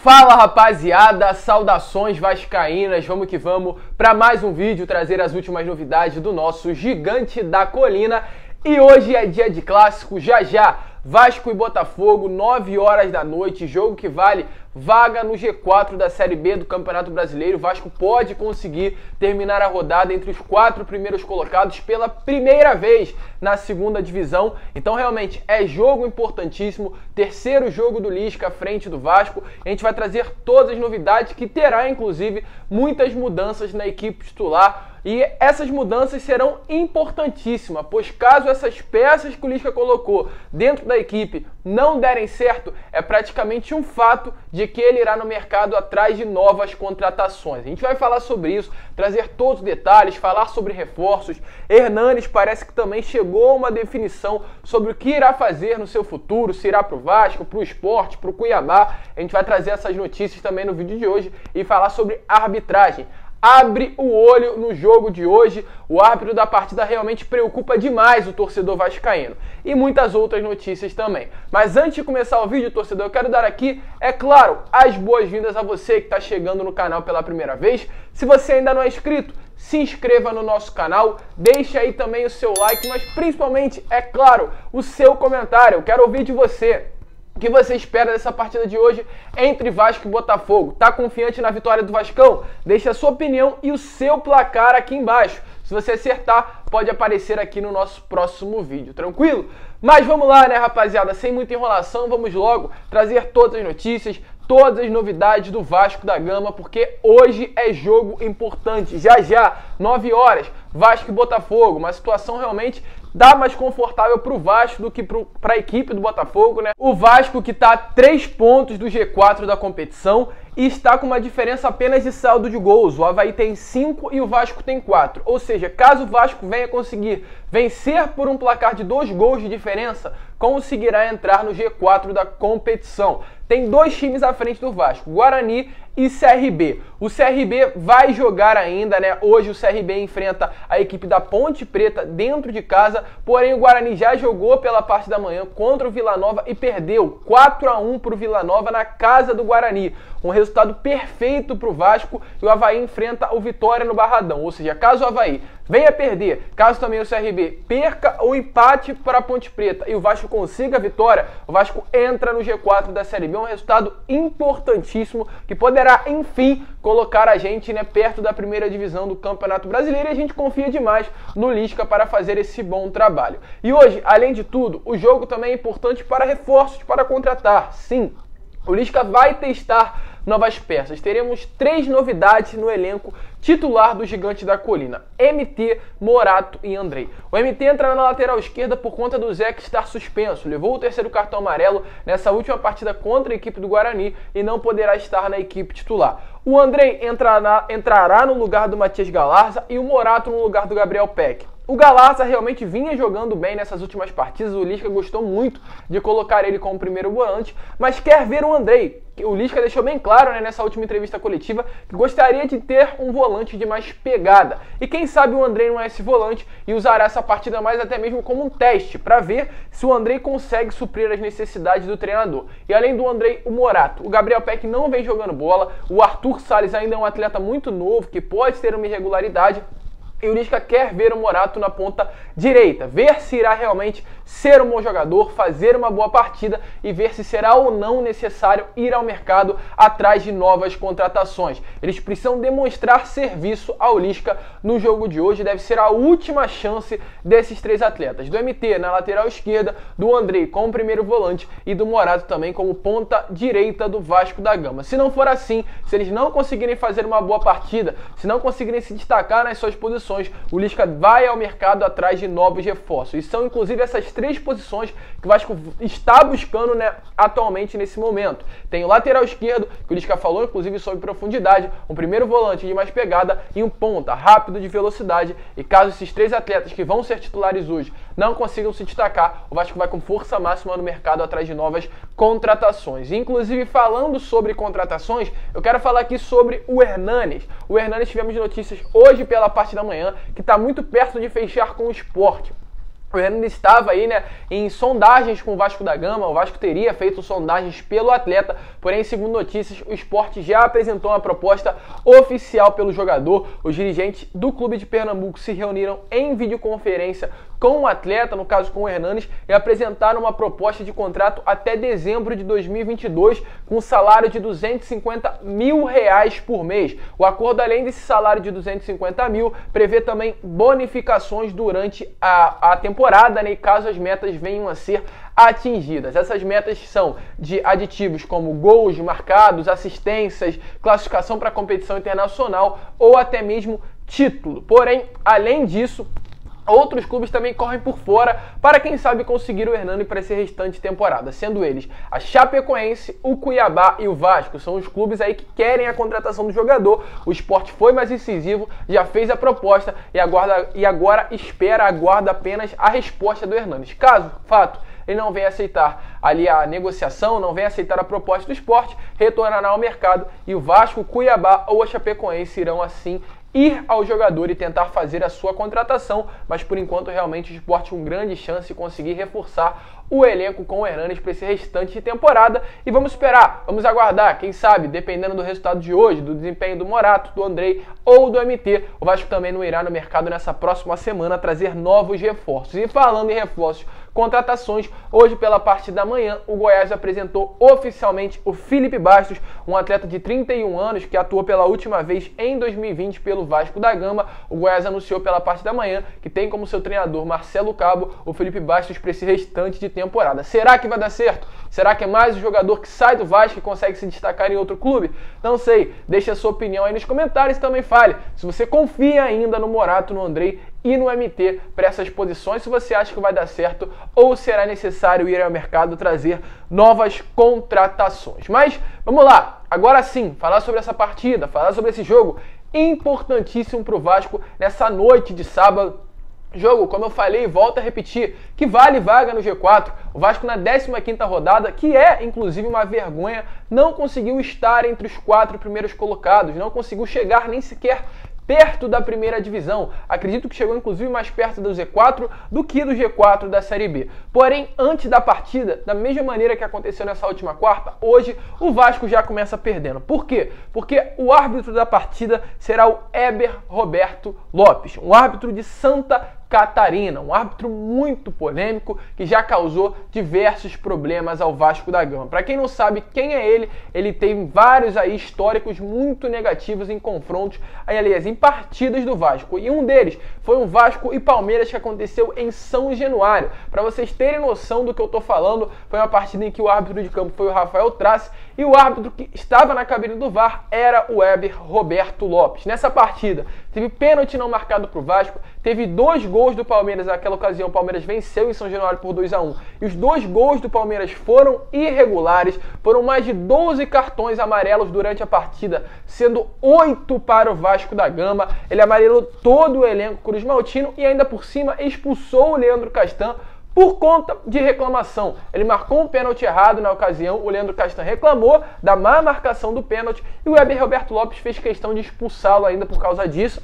Fala rapaziada, saudações vascaínas, vamos que vamos para mais um vídeo, trazer as últimas novidades do nosso Gigante da Colina. E hoje é dia de clássico, já, Vasco e Botafogo, 9 horas da noite, jogo que vale vaga no G4 da Série B do Campeonato Brasileiro. O Vasco pode conseguir terminar a rodada entre os 4 primeiros colocados pela primeira vez na segunda divisão. Então realmente é jogo importantíssimo, terceiro jogo do Lisca à frente do Vasco. A gente vai trazer todas as novidades, que terá inclusive muitas mudanças na equipe titular. E essas mudanças serão importantíssimas, pois caso essas peças que o Lisca colocou dentro da equipe não derem certo, é praticamente um fato de que ele irá no mercado atrás de novas contratações. A gente vai falar sobre isso, trazer todos os detalhes, falar sobre reforços. Hernanes parece que também chegou a uma definição sobre o que irá fazer no seu futuro, se irá para o Vasco, para o Sport, para o Cuiabá. A gente vai trazer essas notícias também no vídeo de hoje e falar sobre arbitragem. Abre o olho no jogo de hoje, o árbitro da partida realmente preocupa demais o torcedor vascaíno. E muitas outras notícias também. Mas antes de começar o vídeo, torcedor, eu quero dar aqui, é claro, as boas-vindas a você que está chegando no canal pela primeira vez. Se você ainda não é inscrito, se inscreva no nosso canal, deixe aí também o seu like, mas principalmente, é claro, o seu comentário. Eu quero ouvir de você. O que você espera dessa partida de hoje entre Vasco e Botafogo? Tá confiante na vitória do Vascão? Deixe a sua opinião e o seu placar aqui embaixo. Se você acertar, pode aparecer aqui no nosso próximo vídeo, tranquilo? Mas vamos lá, né, rapaziada? Sem muita enrolação, vamos logo trazer todas as notícias, todas as novidades do Vasco da Gama, porque hoje é jogo importante. Já, 9 horas, Vasco e Botafogo, uma situação realmente dá mais confortável para o Vasco do que para a equipe do Botafogo, né? O Vasco que está a 3 pontos do G4 da competição e está com uma diferença apenas de saldo de gols. O Avaí tem 5 e o Vasco tem 4. Ou seja, caso o Vasco venha conseguir vencer por um placar de 2 gols de diferença, conseguirá entrar no G4 da competição. Tem 2 times à frente do Vasco, Guarani e CRB. O CRB vai jogar ainda, né? Hoje o CRB enfrenta a equipe da Ponte Preta dentro de casa, porém o Guarani já jogou pela parte da manhã contra o Vila Nova e perdeu 4-1 para o Vila Nova na casa do Guarani. Um resultado perfeito para o Vasco, e o Avaí enfrenta o Vitória no Barradão. Ou seja, caso o Avaí venha perder, caso também o CRB perca ou empate para a Ponte Preta e o Vasco consiga a vitória, o Vasco entra no G4 da Série B. Um resultado importantíssimo que poderá, enfim, colocar a gente, né, perto da primeira divisão do Campeonato Brasileiro, e a gente confia demais no Lisca para fazer esse bom trabalho. E hoje, além de tudo, o jogo também é importante para reforços, para contratar. Sim, o Lisca vai testar novas peças. Teremos 3 novidades no elenco titular do Gigante da Colina: MT, Morato e Andrei. O MT entra na lateral esquerda por conta do Zé, que está suspenso. Levou o 3º cartão amarelo nessa última partida contra a equipe do Guarani e não poderá estar na equipe titular. O Andrei entrará no lugar do Matias Galarza e o Morato no lugar do Gabriel Peck. O Galarza realmente vinha jogando bem nessas últimas partidas, o Lisca gostou muito de colocar ele como primeiro volante, mas quer ver o Andrei. O Lisca deixou bem claro, né, nessa última entrevista coletiva, que gostaria de ter um volante de mais pegada. E quem sabe o Andrei não é esse volante e usará essa partida mais até mesmo como um teste, para ver se o Andrei consegue suprir as necessidades do treinador. E além do Andrei, o Morato. O Gabriel Peck não vem jogando bola, o Arthur Salles ainda é um atleta muito novo, que pode ter uma irregularidade. E o Lisca quer ver o Morato na ponta direita, ver se irá realmente ser um bom jogador, fazer uma boa partida e ver se será ou não necessário ir ao mercado atrás de novas contratações. Eles precisam demonstrar serviço ao Lisca no jogo de hoje, deve ser a última chance desses 3 atletas, do MT na lateral esquerda, do Andrei como primeiro volante e do Morato também como ponta direita do Vasco da Gama. Se não for assim, se eles não conseguirem fazer uma boa partida, se não conseguirem se destacar nas suas posições, o Lisca vai ao mercado atrás de novos reforços. E são inclusive essas 3 posições que o Vasco está buscando, né, atualmente nesse momento. Tem o lateral esquerdo, que o Lisca falou inclusive sobre profundidade, um primeiro volante de mais pegada e um ponta rápido de velocidade. E caso esses 3 atletas que vão ser titulares hoje não consigam se destacar, o Vasco vai com força máxima no mercado atrás de novas contratações. E, inclusive, falando sobre contratações, eu quero falar aqui sobre o Hernanes. O Hernanes tivemos notícias hoje pela parte da manhã que está muito perto de fechar com o Sport. O Hernanes estava aí, né, em sondagens com o Vasco da Gama. O Vasco teria feito sondagens pelo atleta, porém, segundo notícias, o Sport já apresentou uma proposta oficial pelo jogador. Os dirigentes do clube de Pernambuco se reuniram em videoconferência com o atleta, no caso com o Hernanes, e apresentaram uma proposta de contrato até dezembro de 2022, com um salário de R$250 mil por mês. O acordo, além desse salário de 250 mil, prevê também bonificações durante a temporada, né, e caso as metas venham a ser atingidas. Essas metas são de aditivos como gols marcados, assistências, classificação para competição internacional ou até mesmo título. Porém, além disso, outros clubes também correm por fora para, quem sabe, conseguir o Hernani para essa restante temporada, sendo eles a Chapecoense, o Cuiabá e o Vasco. São os clubes aí que querem a contratação do jogador. O Sport foi mais incisivo, já fez a proposta e agora aguarda apenas a resposta do Hernanes. Caso, fato, ele não venha aceitar ali a negociação, não venha aceitar a proposta do Sport, retornará ao mercado e o Vasco, o Cuiabá ou a Chapecoense irão assim ir ao jogador e tentar fazer a sua contratação, mas por enquanto realmente o Sport tem uma grande chance de conseguir reforçar o elenco com o Hernanes para esse restante de temporada. E vamos esperar, vamos aguardar, quem sabe, dependendo do resultado de hoje, do desempenho do Morato, do Andrei ou do MT, o Vasco também não irá no mercado nessa próxima semana trazer novos reforços. E falando em reforços, contratações, hoje pela parte da manhã, o Goiás apresentou oficialmente o Felipe Bastos, um atleta de 31 anos que atuou pela última vez em 2020 pelo Vasco da Gama. O Goiás anunciou pela parte da manhã que tem como seu treinador Marcelo Cabo o Felipe Bastos para esse restante de temporada. Será que vai dar certo? Será que é mais um jogador que sai do Vasco e consegue se destacar em outro clube? Não sei, deixe a sua opinião aí nos comentários e também fale se você confia ainda no Morato, no Andrei e no MT para essas posições, se você acha que vai dar certo ou será necessário ir ao mercado trazer novas contratações. Mas vamos lá, agora sim, falar sobre essa partida, falar sobre esse jogo importantíssimo para o Vasco nessa noite de sábado. Jogo, como eu falei, volto a repetir, que vale vaga no G4. O Vasco na 15ª rodada, que é inclusive uma vergonha, não conseguiu estar entre os 4 primeiros colocados, não conseguiu chegar nem sequer perto da primeira divisão. Acredito que chegou inclusive mais perto do Z4 do que do G4 da Série B. Porém, antes da partida, da mesma maneira que aconteceu nessa última quarta, hoje o Vasco já começa perdendo. Por quê? Porque o árbitro da partida será o Heber Roberto Lopes, um árbitro de Santa Catarina, um árbitro muito polêmico que já causou diversos problemas ao Vasco da Gama. Para quem não sabe quem é ele tem vários aí históricos muito negativos em confrontos, aliás, em partidas do Vasco. E um deles foi um Vasco e Palmeiras que aconteceu em São Januário. Para vocês terem noção do que eu tô falando, foi uma partida em que o árbitro de campo foi o Rafael Trace e o árbitro que estava na cabine do VAR era o Heber Roberto Lopes. Nessa partida, teve pênalti não marcado para o Vasco, teve 2 gols do Palmeiras. Naquela ocasião, o Palmeiras venceu em São Januário por 2-1. E os 2 gols do Palmeiras foram irregulares. Foram mais de 12 cartões amarelos durante a partida, sendo 8 para o Vasco da Gama. Ele amarelou todo o elenco Cruz Maltino e ainda por cima expulsou o Leandro Castan por conta de reclamação. Ele marcou um pênalti errado na ocasião, o Leandro Castan reclamou da má marcação do pênalti e o Heber Roberto Lopes fez questão de expulsá-lo ainda por causa disso.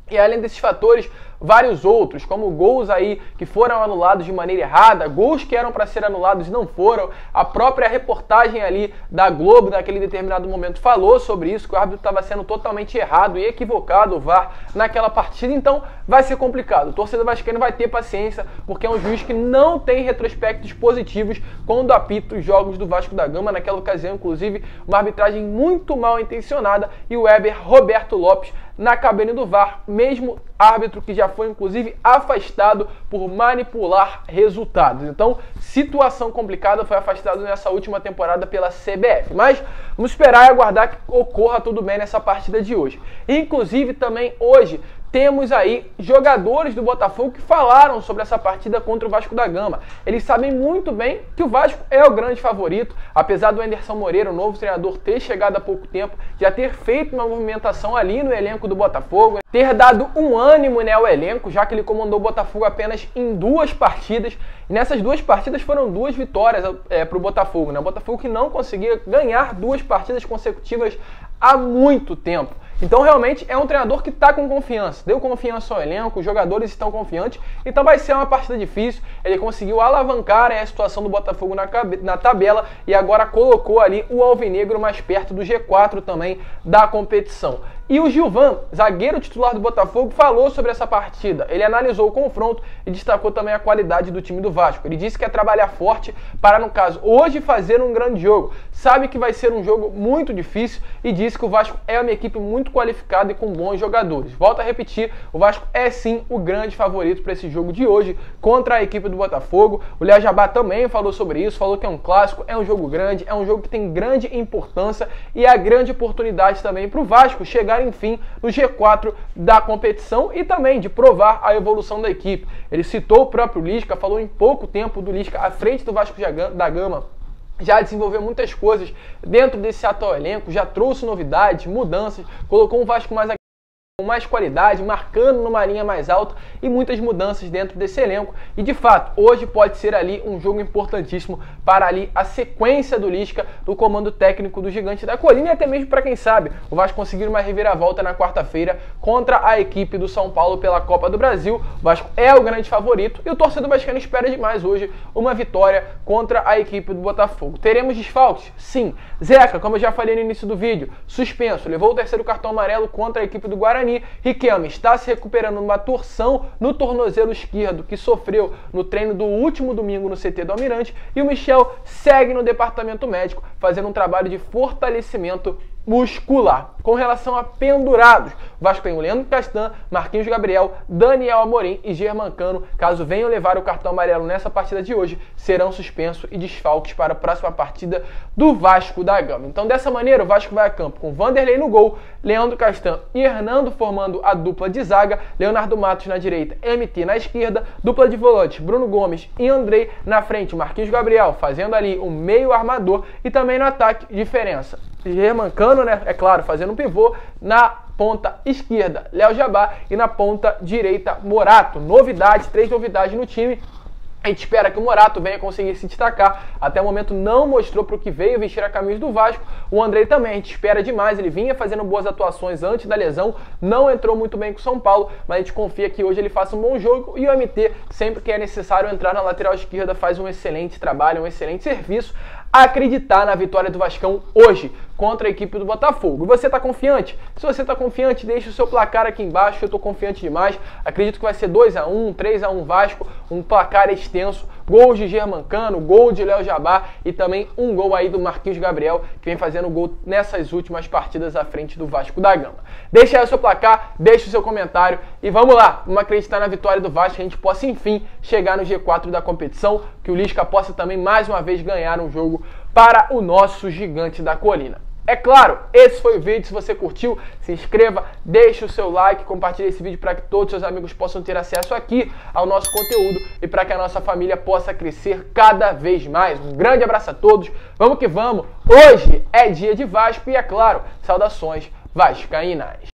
E além desses fatores, vários outros, como gols aí que foram anulados de maneira errada, gols que eram para ser anulados e não foram. A própria reportagem ali da Globo, naquele determinado momento, falou sobre isso, que o árbitro estava sendo totalmente errado e equivocado, o VAR, naquela partida. Então vai ser complicado. O torcedor vascaíno vai ter paciência, porque é um juiz que não tem retrospectos positivos quando apita os jogos do Vasco da Gama. Naquela ocasião, inclusive, uma arbitragem muito mal intencionada e o Heber Roberto Lopes na cabine do VAR, mesmo árbitro que já foi inclusive afastado por manipular resultados. Então, situação complicada, foi afastado nessa última temporada pela CBF. Mas vamos esperar e aguardar que ocorra tudo bem nessa partida de hoje. Inclusive também hoje temos aí jogadores do Botafogo que falaram sobre essa partida contra o Vasco da Gama. Eles sabem muito bem que o Vasco é o grande favorito, apesar do Anderson Moreira, o novo treinador, ter chegado há pouco tempo, já ter feito uma movimentação ali no elenco do Botafogo, ter dado um ânimo, né, ao elenco, já que ele comandou o Botafogo apenas em 2 partidas. E nessas 2 partidas foram 2 vitórias para o Botafogo, né? O Botafogo que não conseguia ganhar 2 partidas consecutivas há muito tempo. Então realmente é um treinador que está com confiança, deu confiança ao elenco, os jogadores estão confiantes, então vai ser uma partida difícil. Ele conseguiu alavancar a situação do Botafogo na tabela e agora colocou ali o alvinegro mais perto do G4 também da competição. E o Gilvan, zagueiro titular do Botafogo, falou sobre essa partida. Ele analisou o confronto e destacou também a qualidade do time do Vasco. Ele disse que é trabalhar forte para, no caso, hoje fazer um grande jogo. Sabe que vai ser um jogo muito difícil e disse que o Vasco é uma equipe muito qualificada e com bons jogadores. Volto a repetir, o Vasco é sim o grande favorito para esse jogo de hoje contra a equipe do Botafogo. O Léo Jabá também falou sobre isso, falou que é um clássico, é um jogo grande, é um jogo que tem grande importância e é a grande oportunidade também para o Vasco chegar enfim no G4 da competição e também de provar a evolução da equipe. Ele citou o próprio Lisca, falou em pouco tempo do Lisca à frente do Vasco da Gama, já desenvolveu muitas coisas dentro desse atual elenco, já trouxe novidades, mudanças, colocou um Vasco com mais qualidade, marcando numa linha mais alta e muitas mudanças dentro desse elenco. E de fato, hoje pode ser ali um jogo importantíssimo para ali a sequência do Lisca do comando técnico do Gigante da Colina e até mesmo para quem sabe, o Vasco conseguir uma reviravolta na quarta-feira contra a equipe do São Paulo pela Copa do Brasil. O Vasco é o grande favorito e o torcedor vascaíno espera demais hoje uma vitória contra a equipe do Botafogo. Teremos desfalques? Sim. Zeca, como eu já falei no início do vídeo, suspenso, levou o terceiro cartão amarelo contra a equipe do Guarani. Riquelme está se recuperando numa torção no tornozelo esquerdo que sofreu no treino do último domingo no CT do Almirante e o Michel segue no departamento médico fazendo um trabalho de fortalecimento muscular. Com relação a pendurados, o Vasco tem o Leandro Castan, Marquinhos Gabriel, Daniel Amorim e Germancano. Caso venham levar o cartão amarelo nessa partida de hoje, serão suspensos e desfalques para a próxima partida do Vasco da Gama. Então dessa maneira o Vasco vai a campo com Vanderlei no gol, Leandro Castan e Hernando formando a dupla de zaga, Leonardo Matos na direita, MT na esquerda, dupla de volantes, Bruno Gomes e Andrei na frente, Marquinhos Gabriel fazendo ali o meio armador e também no ataque, diferença. Germancano, né, é claro, fazendo um pivô na ponta esquerda, Léo Jabá e na ponta direita, Morato. Novidades, 3 novidades no time. A gente espera que o Morato venha conseguir se destacar. Até o momento não mostrou para o que veio vestir a camisa do Vasco. O Andrei também, a gente espera demais. Ele vinha fazendo boas atuações antes da lesão. Não entrou muito bem com o São Paulo, mas a gente confia que hoje ele faça um bom jogo. E o MT, sempre que é necessário entrar na lateral esquerda, faz um excelente trabalho, um excelente serviço. Acreditar na vitória do Vascão hoje contra a equipe do Botafogo. E você está confiante? Se você está confiante, deixe o seu placar aqui embaixo. Eu estou confiante demais. Acredito que vai ser 2-1, 3-1 Vasco, um placar extenso. Gols de Germancano, gol de Léo Jabá e também um gol aí do Marquinhos Gabriel, que vem fazendo gol nessas últimas partidas à frente do Vasco da Gama. Deixe aí o seu placar, deixe o seu comentário e vamos lá, vamos acreditar na vitória do Vasco, que a gente possa enfim chegar no G4 da competição, que o Lisca possa também mais uma vez ganhar um jogo para o nosso Gigante da Colina. É claro, esse foi o vídeo. Se você curtiu, se inscreva, deixe o seu like, compartilhe esse vídeo para que todos os seus amigos possam ter acesso aqui ao nosso conteúdo e para que a nossa família possa crescer cada vez mais. Um grande abraço a todos, vamos que vamos! Hoje é dia de Vasco e, é claro, saudações vascaínas!